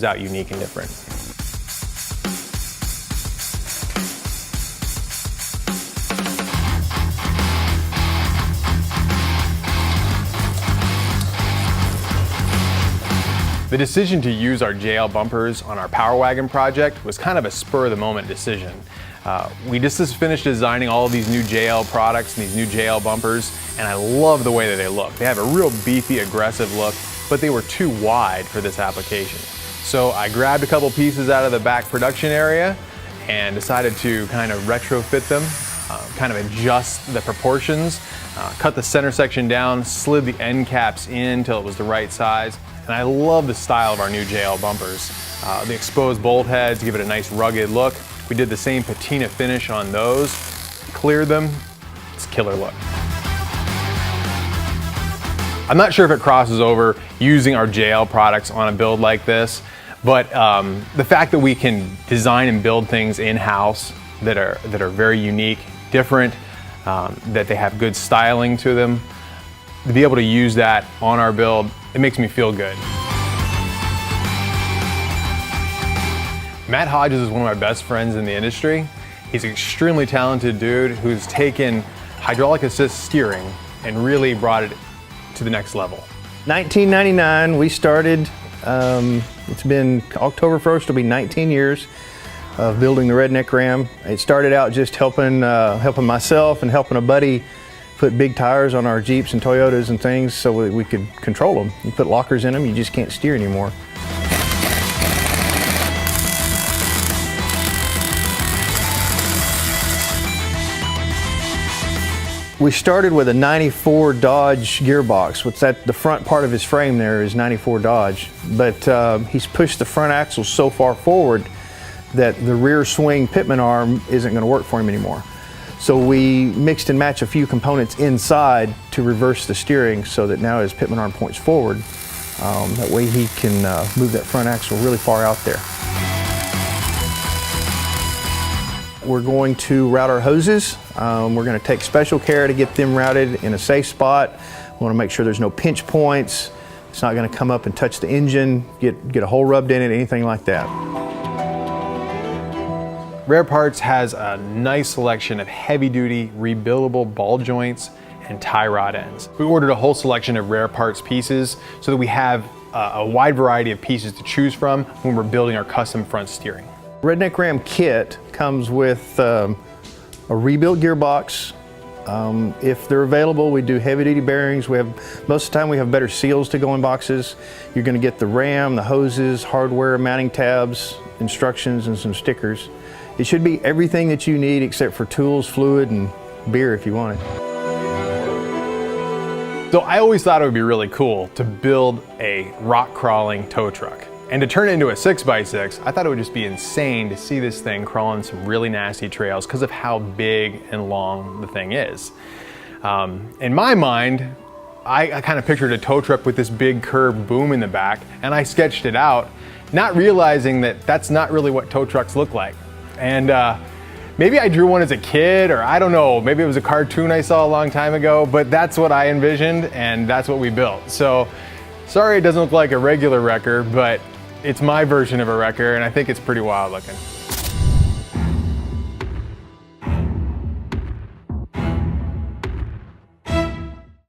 out unique and different. The decision to use our JL bumpers on our Power Wagon project was kind of a spur-of-the-moment decision. We just finished designing all of these new JL products and these new JL bumpers, and I love the way that they look. They have a real beefy, aggressive look, but they were too wide for this application. So I grabbed a couple pieces out of the back production area and decided to kind of retrofit them, kind of adjust the proportions, cut the center section down, slid the end caps in until it was the right size. And I love the style of our new JL bumpers. The exposed bolt heads give it a nice rugged look. We did the same patina finish on those, cleared them. It's a killer look. I'm not sure if it crosses over using our JL products on a build like this, but the fact that we can design and build things in-house that are very unique, different, that they have good styling to them, to be able to use that on our build, it makes me feel good. Matt Hodges is one of my best friends in the industry. He's an extremely talented dude who's taken hydraulic assist steering and really brought it to the next level. 1999, we started. It's been October 1st, it'll be 19 years of building the Redneck Ram. It started out just helping myself and helping a buddy put big tires on our Jeeps and Toyotas and things so we could control them. You put lockers in them, you just can't steer anymore. We started with a 94 Dodge gearbox. What's that? The front part of his frame there is 94 Dodge, but he's pushed the front axle so far forward that the rear swing pitman arm isn't going to work for him anymore. So we mixed and matched a few components inside to reverse the steering so that now his pitman arm points forward. That way he can move that front axle really far out there. We're going to route our hoses. We're going to take special care to get them routed in a safe spot. We want to make sure there's no pinch points. It's not going to come up and touch the engine, get a hole rubbed in it, anything like that. Rare Parts has a nice selection of heavy-duty, rebuildable ball joints and tie rod ends. We ordered a whole selection of Rare Parts pieces so that we have a wide variety of pieces to choose from when we're building our custom front steering. Redneck Ram kit comes with a rebuilt gearbox. If they're available, we do heavy-duty bearings. Most of the time we have better seals to go in boxes. You're going to get the ram, the hoses, hardware, mounting tabs, instructions, and some stickers. It should be everything that you need except for tools, fluid, and beer if you want it. So I always thought it would be really cool to build a rock crawling tow truck. And to turn it into a 6x6, I thought it would just be insane to see this thing crawling some really nasty trails because of how big and long the thing is. In my mind, I kind of pictured a tow truck with this big curved boom in the back, and I sketched it out, not realizing that that's not really what tow trucks look like. And maybe I drew one as a kid, or I don't know, maybe it was a cartoon I saw a long time ago, but that's what I envisioned and that's what we built. So sorry it doesn't look like a regular wrecker, but it's my version of a wrecker and I think it's pretty wild looking.